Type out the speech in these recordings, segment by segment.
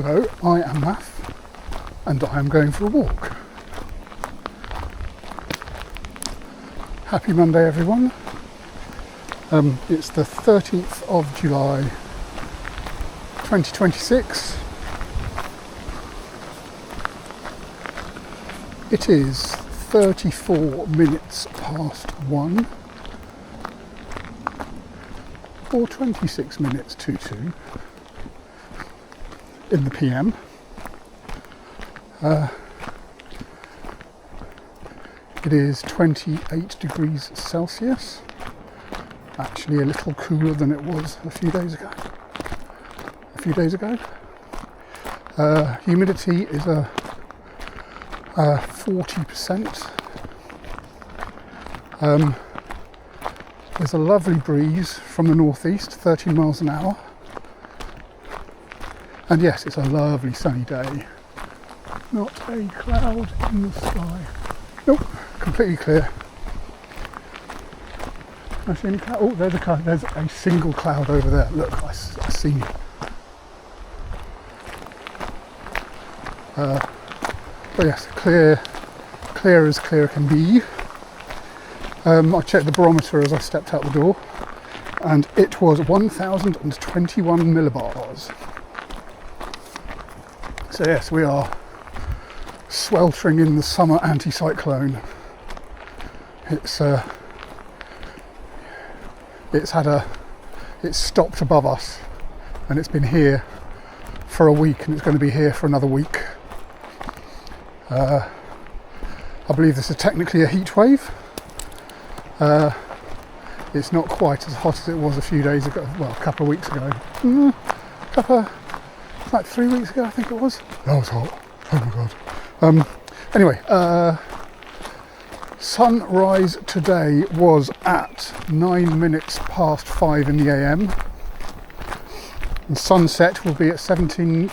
Hello, I am Math, and I am going for a walk. Happy Monday, everyone. It's the 13th of July, 2026. It is 34 minutes past 1, or 26 minutes to 2 in the PM. It is 28 degrees Celsius, actually a little cooler than it was a few days ago. Humidity is a 40%. There's a lovely breeze from the northeast, 13 miles an hour. And yes, it's a lovely sunny day. Not a cloud in the sky. Nope, completely clear. I see any cloud? Oh, there's a cloud. There's a single cloud over there. Look, I see you. But yes, clear as clear can be. I checked the barometer as I stepped out the door, and it was 1,021 millibars. So yes, we are sweltering in the summer anticyclone. It's stopped above us, and it's been here for a week, and it's going to be here for another week. I believe this is technically a heat wave. It's not quite as hot as it was a few days ago, well, a couple of weeks ago. Like 3 weeks ago, I think it was. That was hot. Oh my god. Anyway, sunrise today was at 9 minutes past 5 in the AM. And sunset will be at 17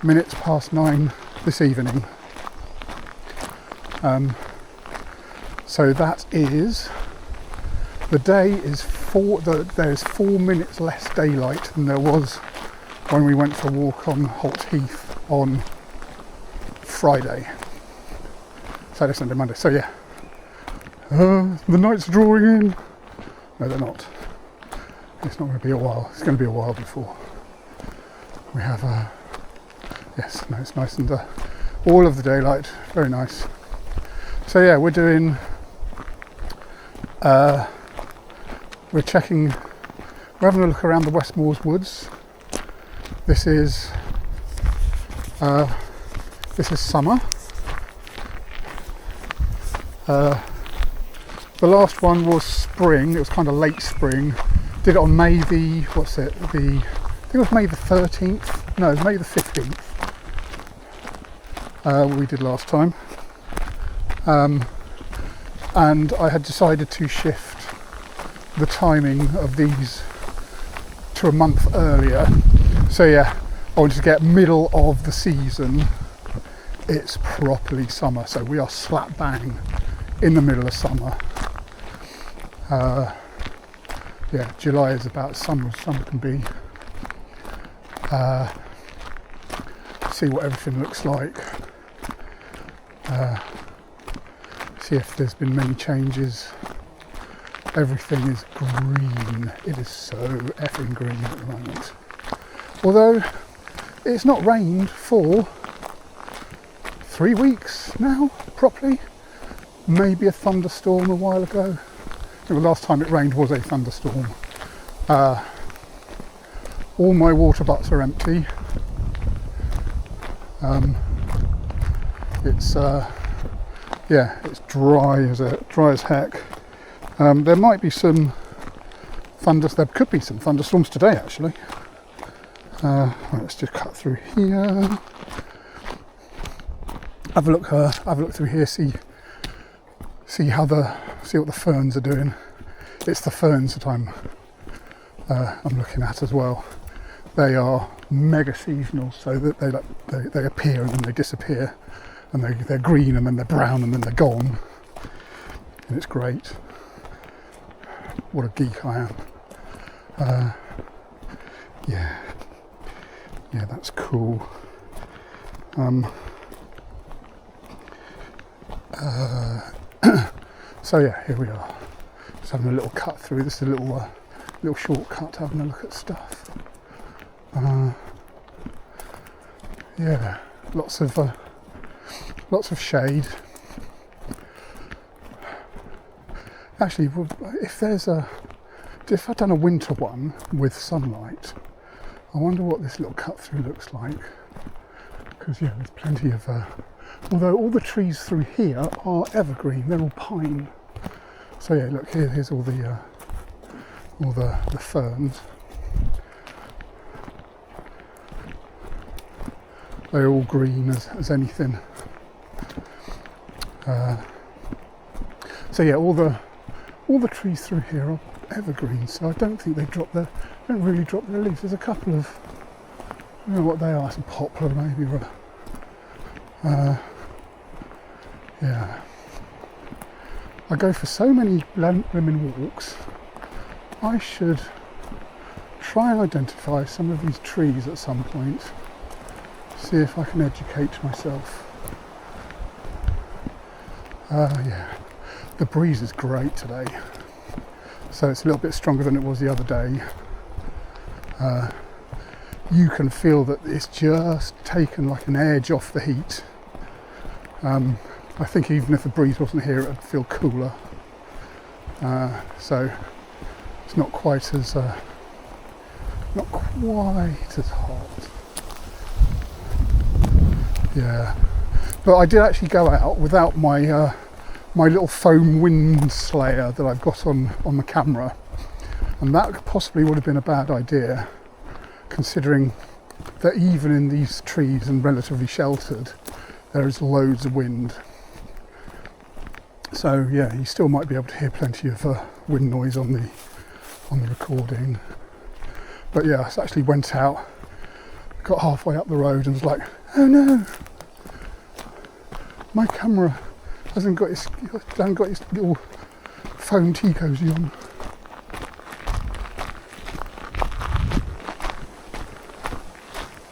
minutes past 9 this evening. So that is, the day is there's 4 minutes less daylight than there was when we went for a walk on Holt Heath on Friday, Saturday, Sunday, Monday. So yeah, the nights are drawing in. No, they're not. It's not going to be a while. It's going to be a while before we have yes, no, it's nice and all of the daylight, very nice. So yeah, we're doing we're having a look around the West Moors Woods. This is summer. The last one was spring. It was kind of late spring. Did it on May the, I think it was May the 13th. No, it was May the 15th. We did last time. And I had decided to shift the timing of these to a month earlier. So yeah, I wanted to get middle of the season. It's properly summer, so we are slap bang in the middle of summer. Yeah, July is about summer as summer can be. See what everything looks like. See if there's been many changes. Everything is green. It is so effing green at the moment. Although it's not rained for 3 weeks now, properly. Maybe a thunderstorm a while ago. I think the last time it rained was a thunderstorm. All my water butts are empty. It's yeah, it's dry as heck. There might be some there could be some thunderstorms today, actually. Let's just cut through here. Have a look through here. See what the ferns are doing. It's the ferns that I'm looking at as well. They are mega seasonal, so that they appear and then they disappear, and they're green and then they're brown and then they're gone, and it's great. What a geek I am. Yeah, that's cool. So yeah, here we are. Just having a little cut through. This is a little shortcut, having a look at stuff. Yeah, lots of shade. Actually, if I'd done a winter one with sunlight, I wonder what this little cut through looks like. Because yeah, there's plenty of. Although all the trees through here are evergreen, they're all pine. So yeah, look here's all the ferns. They're all green as anything. So yeah, all the trees through here are evergreen. So I don't think they don't really drop their leaves. There's a couple of, I don't know what they are, some poplar maybe. Yeah. I go for so many lemon walks. I should try and identify some of these trees at some point. See if I can educate myself. Yeah, the breeze is great today. So it's a little bit stronger than it was the other day. You can feel that it's just taken like an edge off the heat. I think even if the breeze wasn't here, it would feel cooler. So it's not quite as hot. Yeah, but I did actually go out without my my little foam wind slayer that I've got on the camera, and that possibly would have been a bad idea, considering that even in these trees and relatively sheltered, there is loads of wind. So yeah, you still might be able to hear plenty of wind noise on the recording. But yeah, I actually went out, got halfway up the road and was like, oh no, my camera hasn't got its little foam tea cosy on.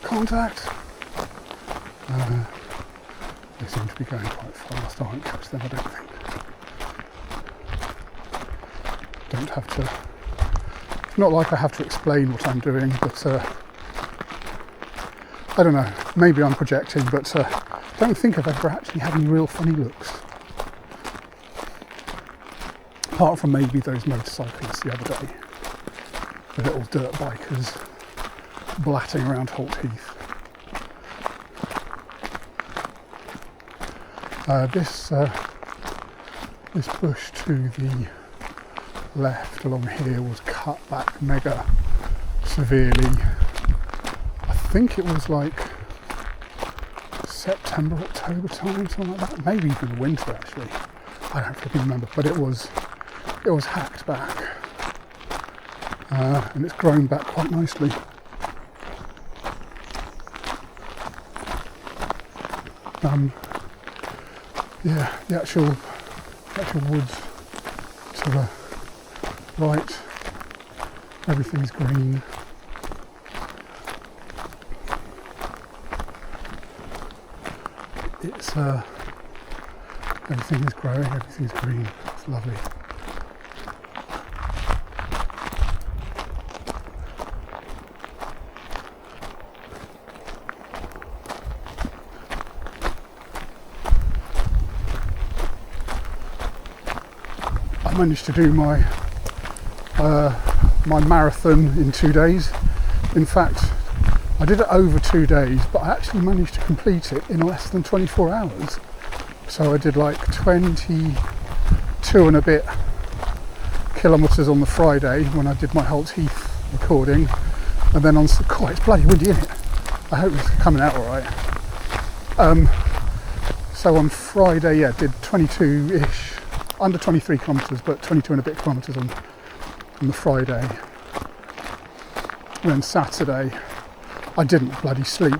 Contact. They seem to be going quite fast. I won't catch them, I don't think. Don't have to. It's not like I have to explain what I'm doing, but I don't know. Maybe I'm projecting, but I don't think I've ever actually had any real funny looks. Apart from maybe those motorcyclists the other day, the little dirt bikers blatting around Holt Heath. This bush to the left along here was cut back mega severely. I think it was like September, October time, something like that. Maybe even the winter actually. I don't really remember, but it was hacked back, and it's grown back quite nicely. Yeah, the actual woods to the right, everything's green. It's everything is growing, everything's green. It's lovely. I managed to do my marathon in 2 days. In fact, I did it over 2 days, but I actually managed to complete it in less than 24 hours. So I did like 22 and a bit kilometres on the Friday when I did my Holt Heath recording, and then on, God, it's bloody windy, isn't it? I hope it's coming out all right. So on Friday, yeah, did 22-ish, under 23 kilometres, but 22 and a bit kilometres on the Friday. And then Saturday, I didn't bloody sleep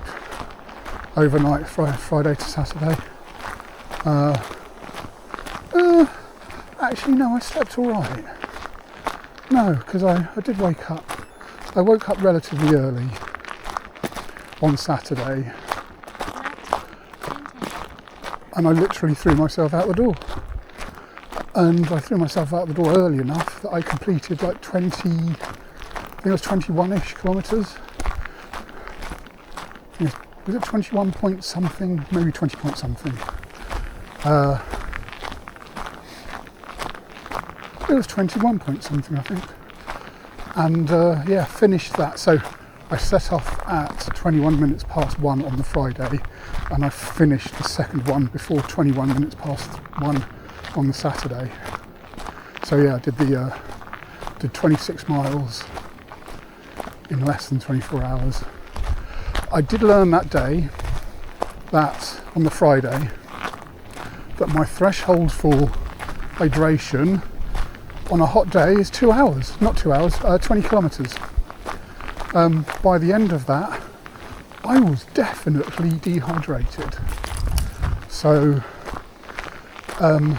overnight, Friday to Saturday. Actually, no, I slept all right. No, because I did wake up. I woke up relatively early, on Saturday, and I literally threw myself out the door. And I threw myself out the door early enough that I completed like 20, I think it was 21-ish kilometres. Was it 21 point something? Maybe 20 point something. It was 21 point something, I think. And yeah, finished that. So I set off at 21 minutes past 1 on the Friday, and I finished the second one before 21 minutes past 1 on the Saturday. So yeah, I did 26 miles in less than 24 hours. I did learn that day, that on the Friday, that my threshold for hydration on a hot day is 2 hours, not 2 hours, 20 kilometres. By the end of that, I was definitely dehydrated. So, and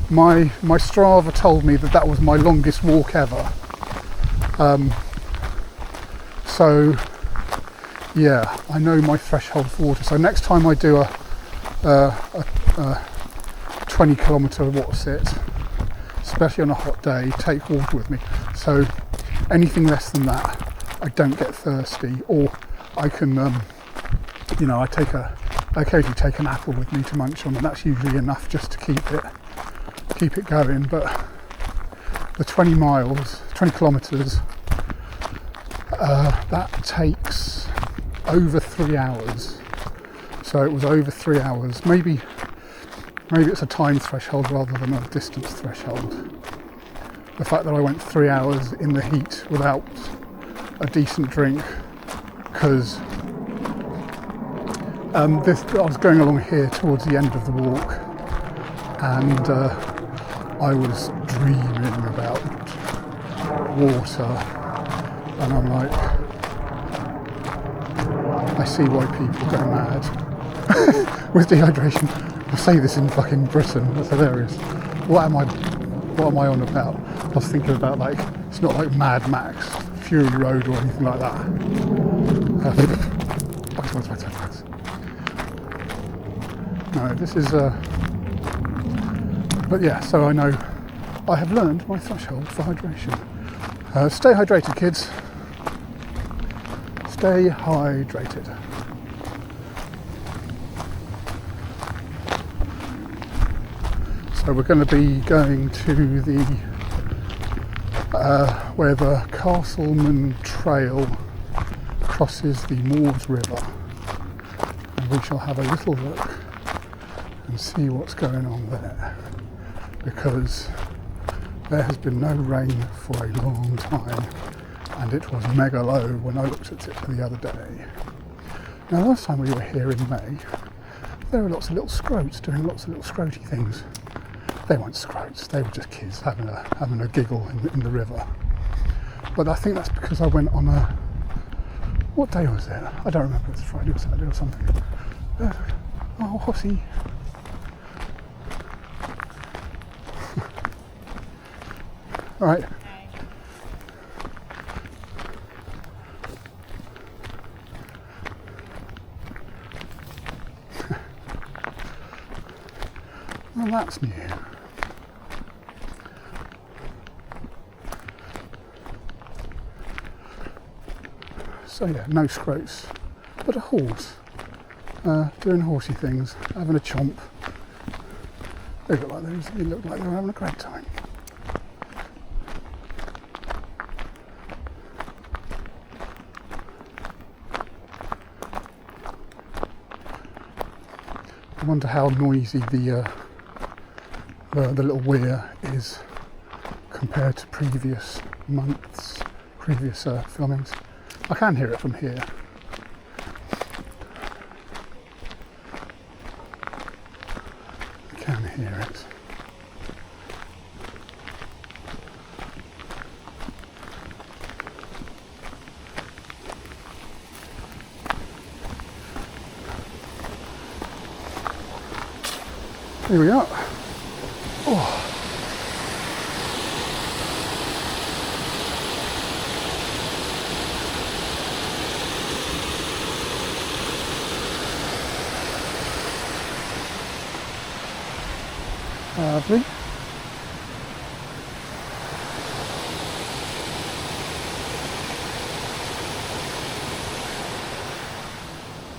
my Strava told me that was my longest walk ever. So yeah, I know my threshold for water. So next time I do a 20 kilometre water sit, especially on a hot day, take water with me. So anything less than that, I don't get thirsty, or I can, I occasionally take an apple with me to munch on, and that's usually enough just to keep it going. But the 20 kilometres, that takes over 3 hours. So it was over 3 hours. Maybe it's a time threshold rather than a distance threshold. The fact that I went 3 hours in the heat without a decent drink, because I was going along here towards the end of the walk, and I was dreaming about water, and I'm like, I see why people go mad with dehydration. I say this in fucking Britain, that's hilarious. What am I on about? I was thinking about, like, it's not like Mad Max, Fury Road or anything like that. No, this is but yeah, so I know I have learned my threshold for hydration. Stay hydrated, kids. Stay hydrated. So we're going to be going to the where the Castleman Trail crosses the Moors River, and we shall have a little look and see what's going on there, because there has been no rain for a long time, and it was mega low when I looked at it the other day. Now, last time we were here in May, there were lots of little scroats doing lots of little scroaty things. They weren't scroats, they were just kids having a giggle in the river. But I think that's because I went on a... What day was it? I don't remember, it was Friday or Saturday or something. Oh, horsey. Alright. Well, that's new. So yeah, no scroats, but a horse, doing horsey things, having a chomp. They look like they were having a great time. I wonder how noisy the little weir is compared to previous months, previous filmings. I can hear it from here. I can hear it. Here we are. Oh. Lovely.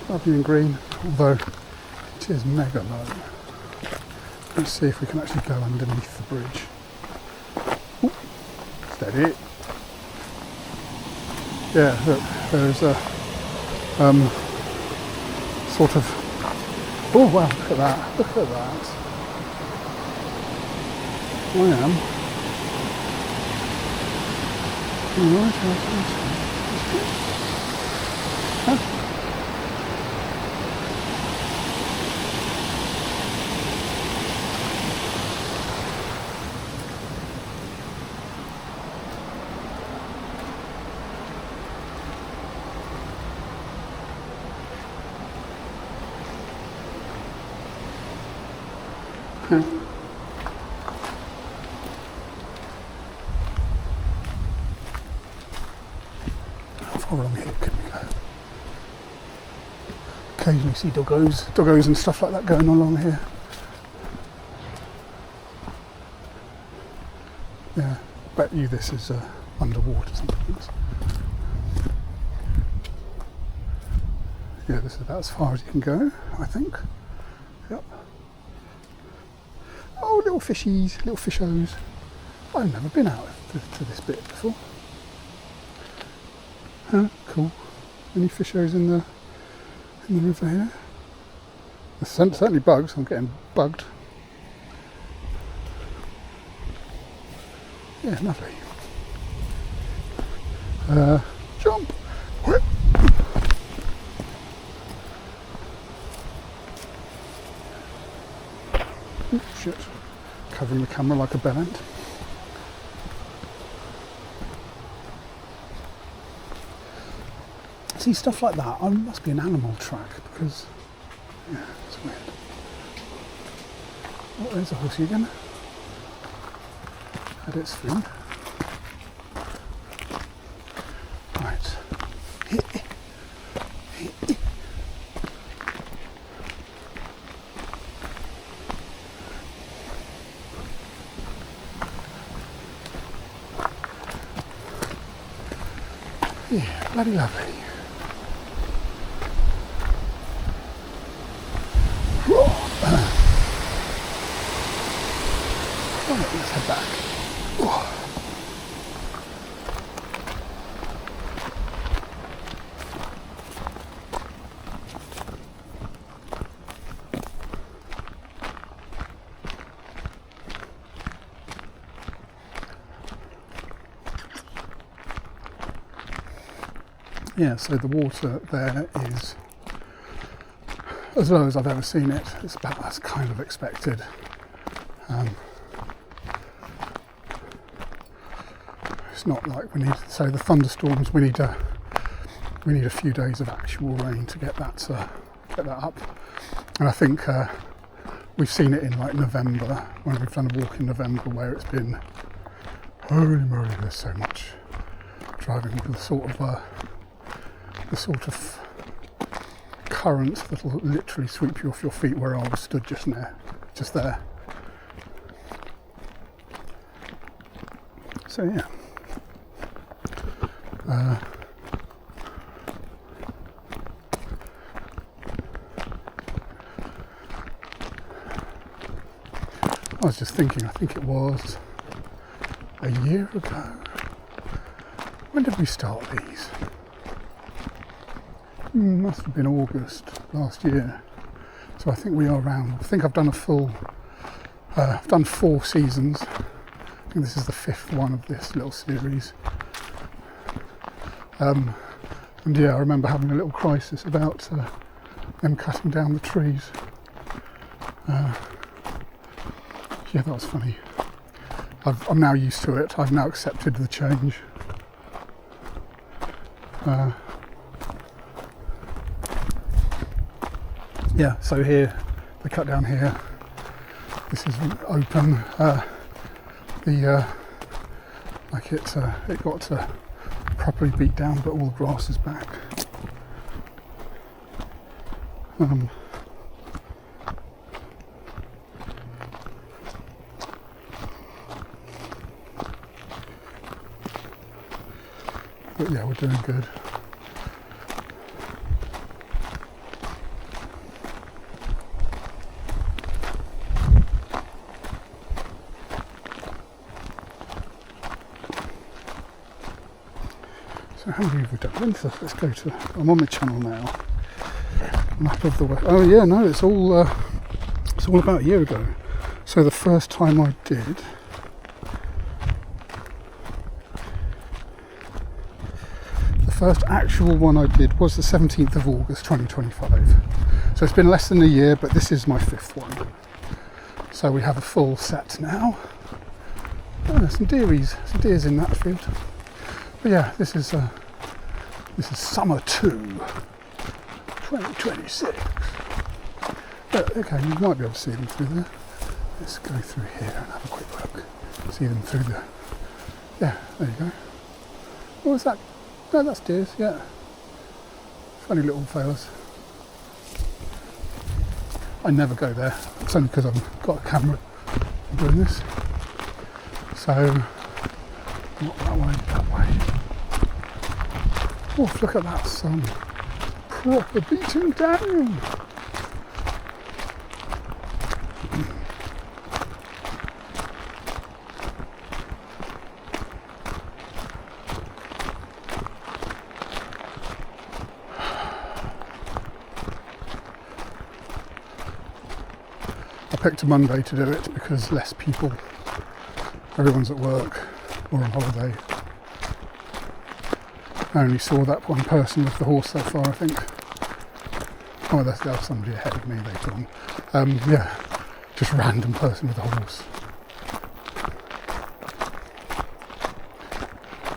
Lovely and green, although it is mega low. Let's see if we can actually go underneath the bridge. Ooh, steady. Yeah, look, there's a sort of, oh wow, look at that, look at that. I am. Huh? How far along here can we go? Occasionally see doggos and stuff like that going along here. Yeah, bet you this is underwater sometimes. Yeah, this is about as far as you can go, I think. Yep. Oh, little fishies, little fishos. I've never been out to this bit before. Huh, cool. Any fishos in the river here? There's certainly bugs. I'm getting bugged. Yeah, lovely. Jump. Whip. Oh, shit. Covering the camera like a bell end. See, stuff like that, I must be an animal track because, yeah, it's weird. Oh, there's a horsey again. Had its food. Right. Yeah, bloody lovely. Right, let's head back. Yeah, so the water there is as low as I've ever seen it. It's about as kind of expected. It's not like we need, so the thunderstorms, we need a few days of actual rain to get that up. And I think we've seen it in like November, when we've done a walk in November where it's been, holy moly, there's so much driving with the sort of current that'll literally sweep you off your feet where I was stood just there. So yeah. I was just thinking, I think it was a year ago. When did we start these? Must have been August last year. So I think we are around. I think I've done I've done 4 seasons. I think this is the 5th one of this little series. And yeah, I remember having a little crisis about them cutting down the trees. Yeah, that was funny. I'm now used to it. I've now accepted the change. Yeah, so here, they cut down here. This is open. It got properly beat down, but all the grass is back. But yeah, we're doing good. So how many have we done? Let's go to, I'm on the channel now. Map of the West. Oh yeah, no, it's all about a year ago. So the first time I did, the first actual one I did was the 17th of August 2025. So it's been less than a year, but this is my 5th one. So we have a full set now. Oh, there's some deers in that field. But yeah, this is summer 2, 2026. But okay, you might be able to see them through there. Let's go through here and have a quick look. See them through the. Yeah, there you go. What was that? No, that's deers. Yeah, funny little fellas. I never go there. It's only because I've got a camera doing this. So, not that way, that way. Oh, look at that sun. Proper beating down. I picked a Monday to do it because less people. Everyone's at work or on holiday. I only saw that one person with the horse so far, I think. Oh, there's somebody ahead of me later on. Yeah, just random person with a horse.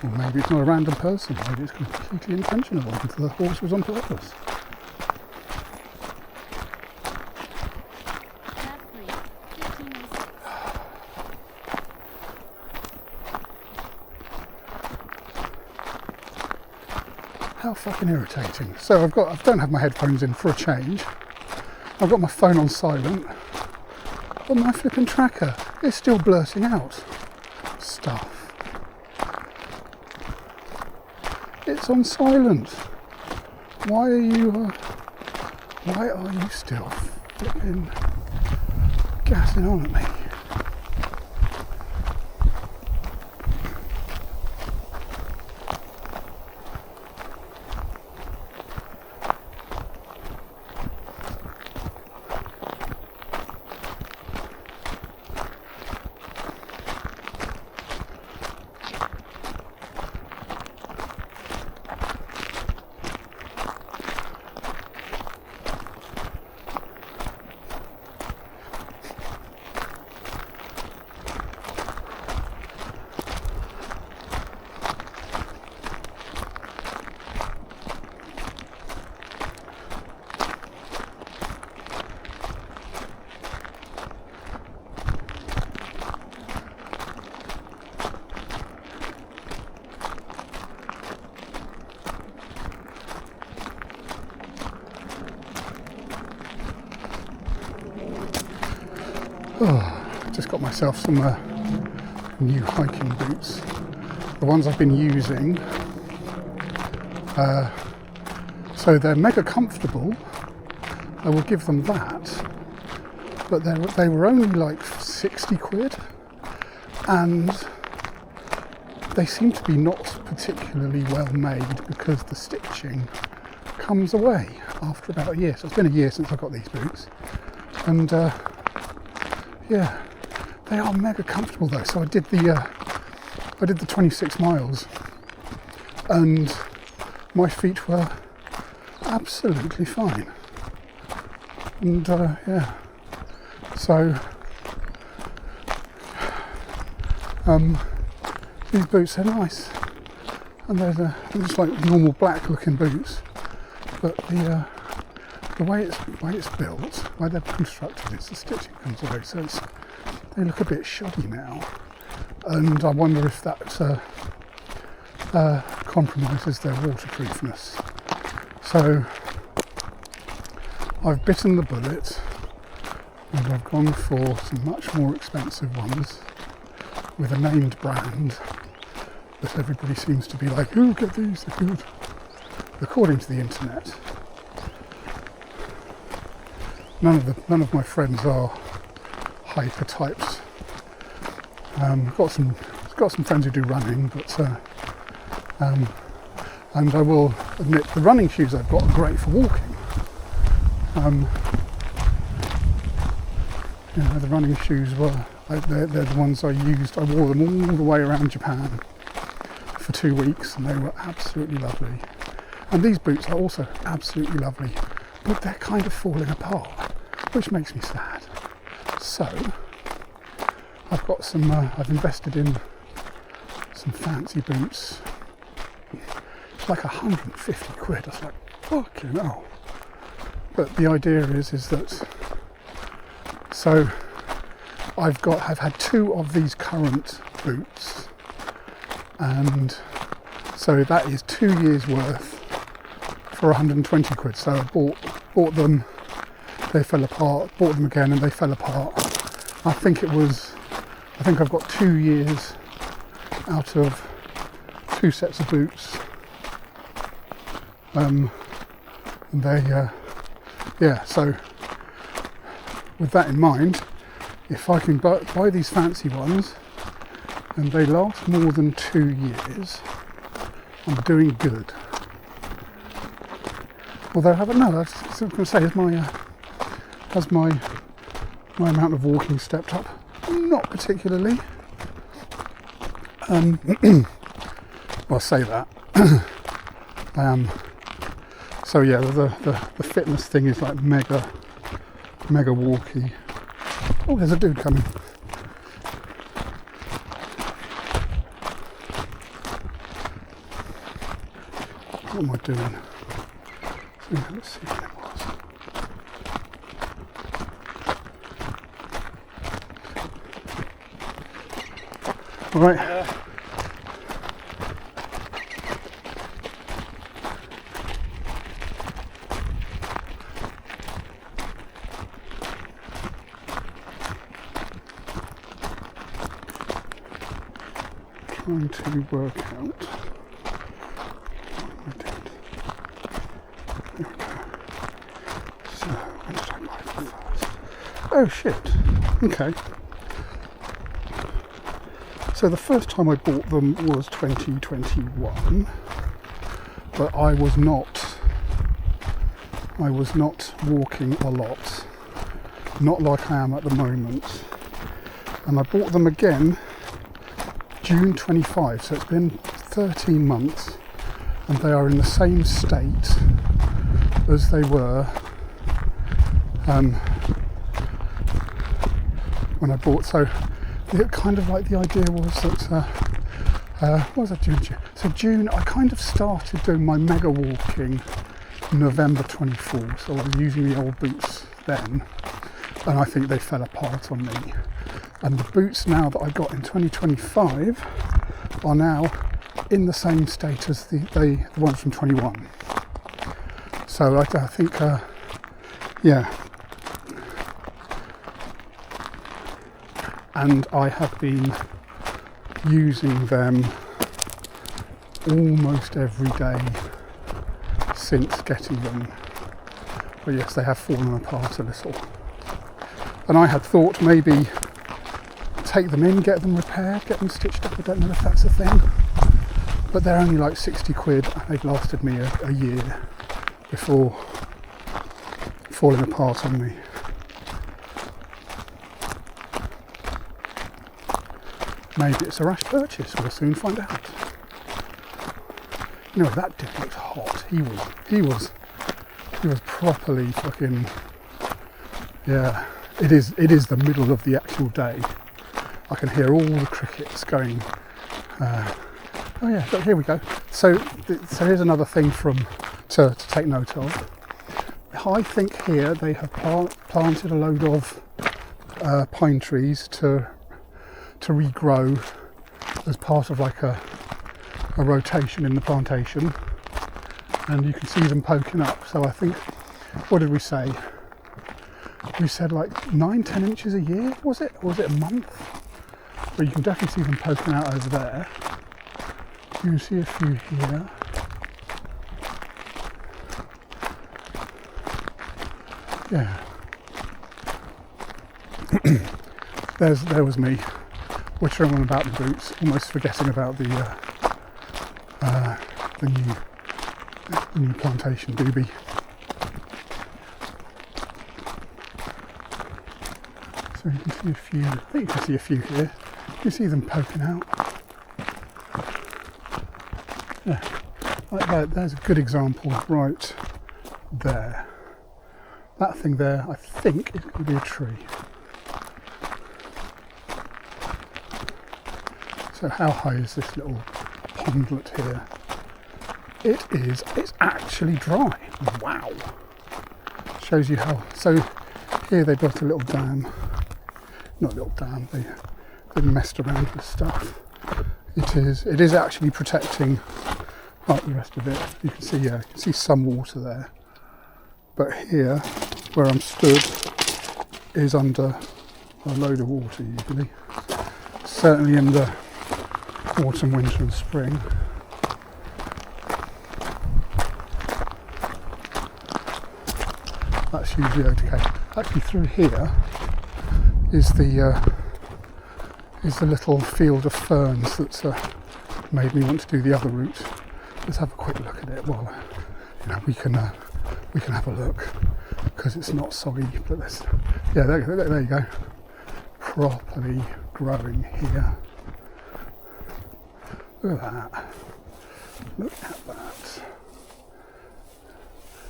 Or maybe it's not a random person, maybe it's completely intentional and the horse was on purpose. How fucking irritating. So I don't have my headphones in for a change. I've got my phone on silent, but my flipping tracker is still blurting out stuff. It's on silent. Why are you still flipping gassing on at me? Oh, just got myself some new hiking boots. The ones I've been using. So they're mega comfortable. I will give them that. But they were only like 60 quid. And they seem to be not particularly well made because the stitching comes away after about a year. So it's been a year since I got these boots. And yeah, they are mega comfortable though. So I did the 26 miles and my feet were absolutely fine. And yeah, so these boots are nice, and they're just like normal black looking boots, but the way it's built, the way they're constructed, the stitching comes away, so they look a bit shoddy now, and I wonder if that compromises their waterproofness. So I've bitten the bullet and I've gone for some much more expensive ones with a named brand, But everybody seems to be like, "Oh, get these, they're good," according to the internet. None of my friends are hiker types. Got some friends who do running, but and I will admit the running shoes I've got are great for walking. The running shoes they're the ones I used. I wore them all the way around Japan for 2 weeks, and they were absolutely lovely. And these boots are also absolutely lovely, but they're kind of falling apart, which makes me sad. So I've got some. I've invested in some fancy boots. It's like 150 quid. I was like, fucking hell. But the idea is that. So I've had 2 of these current boots, and so that is 2 years worth for 120 quid. So I bought them, they fell apart, bought them again and they fell apart. I think I've got 2 years out of 2 sets of boots. And so with that in mind, if I can buy these fancy ones and they last more than 2 years, I'm doing good. Although I was going to say, has my amount of walking stepped up? Not particularly. Well, I say that. So yeah, the fitness thing is like mega walky. Oh, there's a dude coming. What am I doing? Let's see what it was. All right. Trying to work out. So, when did I buy them first? Oh shit, okay. So the first time I bought them was 2021, but I was not walking a lot, not like I am at the moment. And I bought them again June 25, so it's been 13 months, and they are in the same state as they were when I bought. So kind of like the idea was that what was that, June? So June, I kind of started doing my mega walking November 24, so I was using the old boots then, and I think they fell apart on me. And the boots now that I got in 2025 are now in the same state as the ones from 21. So I think, yeah. And I have been using them almost every day since getting them. But yes, they have fallen apart a little. And I had thought maybe take them in, get them repaired, get them stitched up. I don't know if that's a thing. But they're only like 60 quid and they've lasted me a year before falling apart on me. Maybe it's a rash purchase, we'll soon find out. You know, that dude looks hot. He was properly fucking, yeah. It is the middle of the actual day. I can hear all the crickets going. Oh yeah, but here we go. So here's another thing to take note of. I think here they have planted a load of pine trees to regrow as part of like a rotation in the plantation, and you can see them poking up. So I think, what did we say? We said like 9-10 inches a year, was it? Or was it a month? But you can definitely see them poking out over there. You can see a few here. Yeah. There was me, wittering on about the boots, almost forgetting about the new plantation doobie. So you can see a few. I think you can see a few here. You can see them poking out. Yeah, like that. There's a good example right there. That thing there, I think, is going to be a tree. So how high is this little pondlet here? It's actually dry. Wow. Shows you how. So here they built a little dam. Not a little dam, they messed around with stuff. It is actually protecting, like the rest of it. You can see some water there. But here, where I'm stood, is under a load of water usually. Certainly in the autumn, winter and spring. That's usually okay. Actually through here is the little field of ferns that's made me want to do the other route. Let's have a quick look at it while we can have a look, because it's not soggy. But there you go, properly growing here. Look at that. Look at that.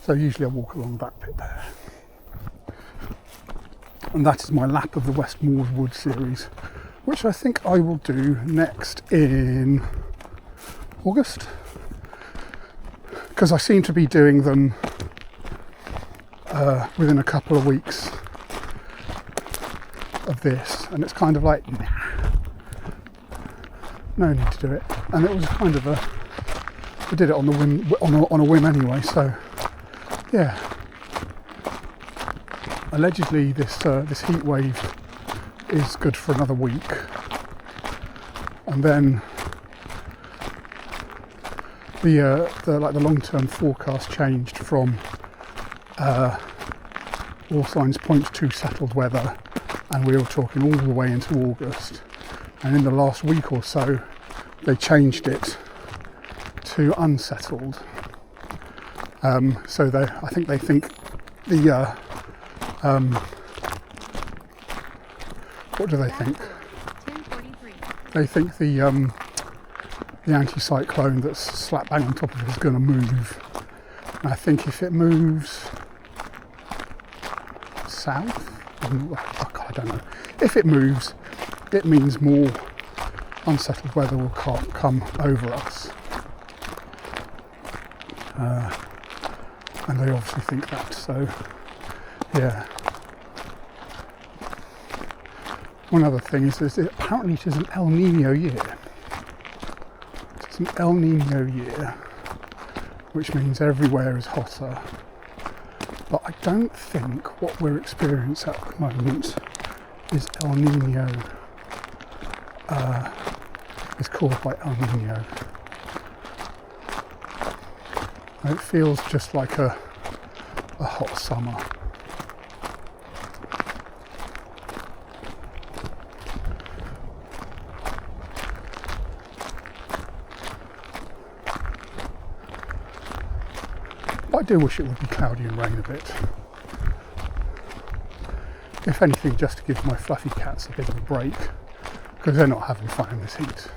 So usually I walk along that bit there. And that is my lap of the West Moors Wood series, which I think I will do next in August. Because I seem to be doing them within a couple of weeks of this, and it's kind of like, nah, no need to do it. And it was kind of I did it on the whim, on a whim anyway. So yeah, allegedly this heat wave is good for another week, and then the long-term forecast changed from all signs point to settled weather, and we were talking all the way into August. And in the last week or so, they changed it to unsettled. So I think they think the what do they think? They think the anticyclone that's slap bang on top of it is going to move. And I think if it moves south, I don't know. If it moves, it means more unsettled weather will come over us. And they obviously think that, so yeah. One other thing is apparently it is an El Nino year. It's an El Nino year, which means everywhere is hotter. But I don't think what we're experiencing at the moment is El Nino. Is caused by El Nino. It feels just like a hot summer. But I do wish it would be cloudy and rain a bit. If anything, just to give my fluffy cats a bit of a break, because they're not having fun in this heat.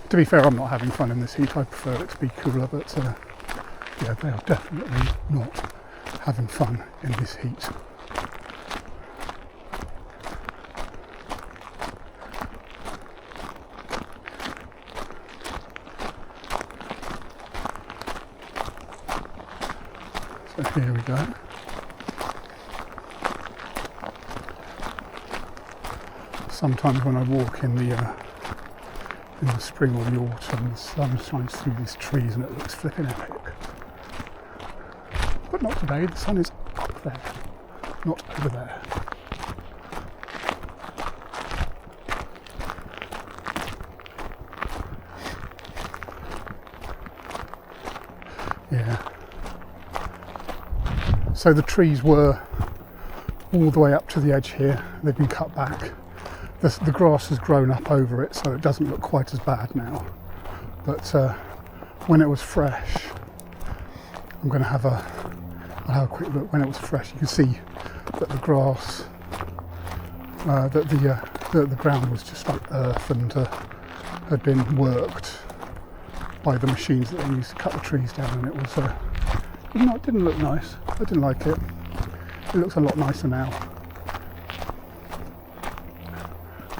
To be fair, I'm not having fun in this heat. I prefer it to be cooler, but yeah, they are definitely not having fun in this heat. So here we go. Sometimes when I walk in the spring or the autumn, the sun shines through these trees and it looks flipping epic. But not today, the sun is up there, not over there. Yeah. So the trees were all the way up to the edge here. They've been cut back. The grass has grown up over it, so it doesn't look quite as bad now. But when it was fresh, I'll have a quick look. When it was fresh, you can see that the grass, that the ground was just like earth and had been worked by the machines that they used to cut the trees down, and it was it didn't look nice. I didn't like it. It looks a lot nicer now.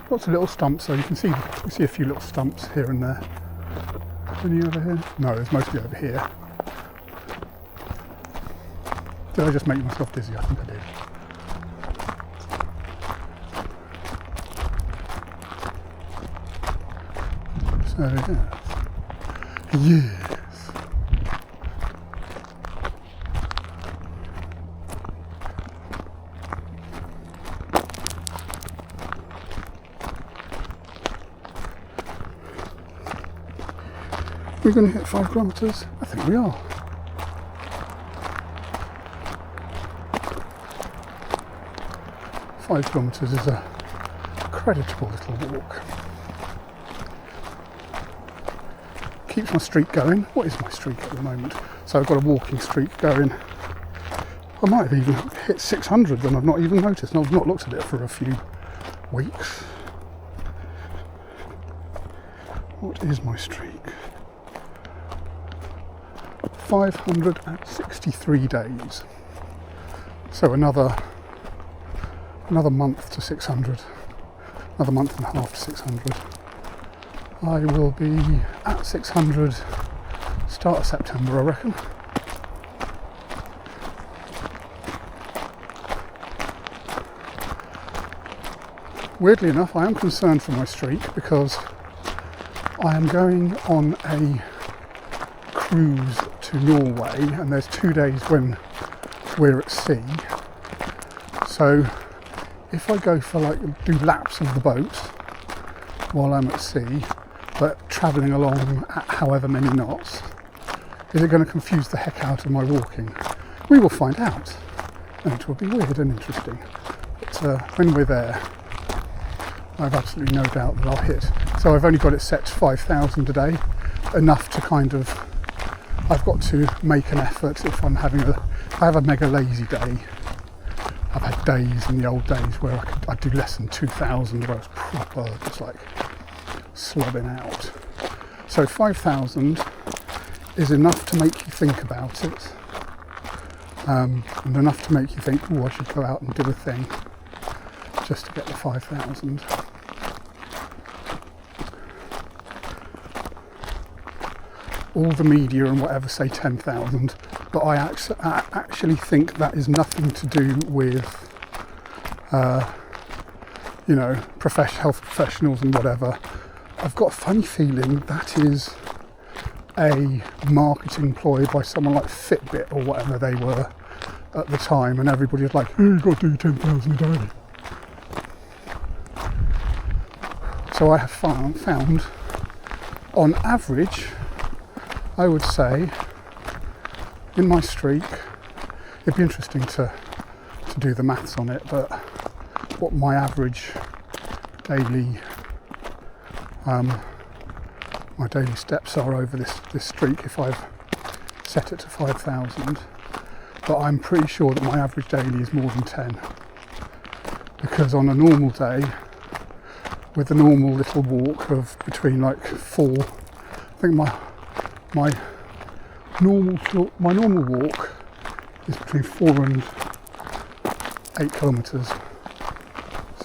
Lots of little stumps, so you can see a few little stumps here and there. Any over here? No, there's mostly over here. Did I just make myself dizzy? I think I did. So yes. We're going to hit 5 kilometres? I think we are. Five kilometres is a creditable little walk. Keeps my streak going. What is my streak at the moment? So I've got a walking streak going. I might have even hit 600 and I've not even noticed, and I've not looked at it for a few weeks. What is my streak? 563 days. So another month to 600. Another month and a half to 600. I will be at 600 start of September, I reckon. Weirdly enough, I am concerned for my streak because I am going on a cruise to Norway, and there's 2 days when we're at sea. So if I go for do laps of the boat while I'm at sea, but travelling along at however many knots, is it going to confuse the heck out of my walking? We will find out, and it will be weird and interesting. But when we're there, I've absolutely no doubt that I'll hit. So I've only got it set to 5,000 a day, enough to kind of, I've got to make an effort if I have a mega lazy day. I've had days in the old days where I'd do less than 2,000, where I was proper just like slobbing out. So 5,000 is enough to make you think about it, and enough to make you think, oh, I should go out and do a thing just to get the 5,000. All the media and whatever say 10,000, but I actually think that is nothing to do with, health professionals and whatever. I've got a funny feeling that is a marketing ploy by someone like Fitbit or whatever they were at the time, and everybody was like, oh, you've got to do 10,000 a day. So I have found, on average, I would say, in my streak, it'd be interesting to do the maths on it, but what my average daily steps are over this streak, if I've set it to 5,000, but I'm pretty sure that my average daily is more than 10, because on a normal day, with a normal little walk of between 4, I think my normal walk is between 4 and 8 kilometres.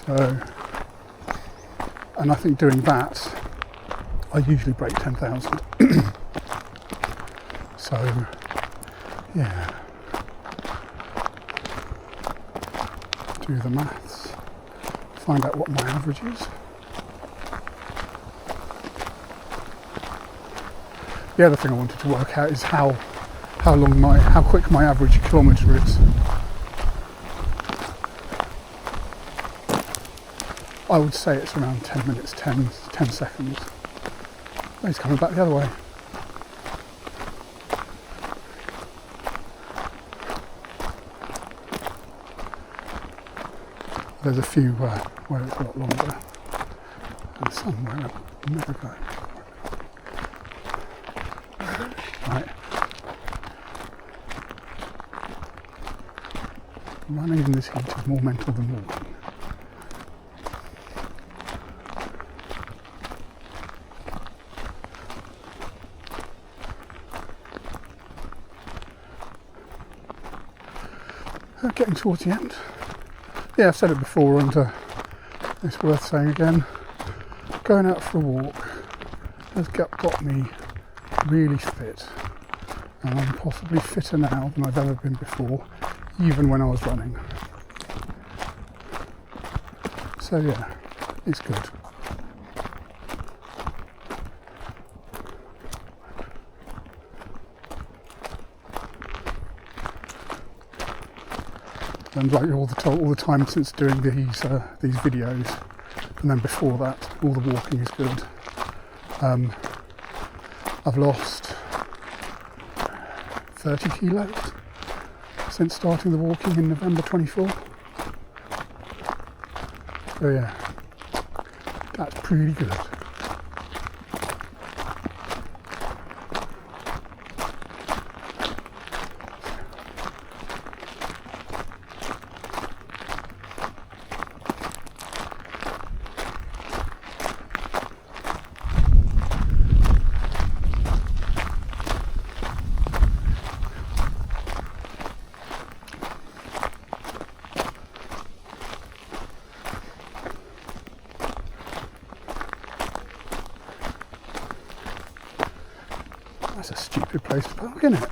So, and I think doing that, I usually break 10,000. So, yeah. Do the maths. Find out what my average is. The other thing I wanted to work out is how quick my average kilometre is. I would say it's around 10 minutes, 10 seconds. Oh, he's coming back the other way. There's a few where it's a lot longer, and some where it never go. Right. Running in this heat is more mental than walking. Getting towards the end. Yeah, I've said it before, and it's worth saying again. Going out for a walk has got me really fit, and I'm possibly fitter now than I've ever been before, even when I was running. So yeah, it's good. And like all the time since doing these videos, and then before that, all the walking is good. I've lost 30 kilos since starting the walking in November 24. So yeah, that's pretty good. That's a stupid place to park, isn't it?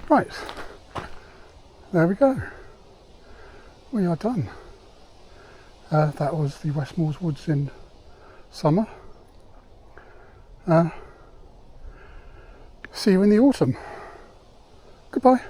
Right, there we go. We are done. That was the Westmoors Woods in summer. See you in the autumn. Goodbye.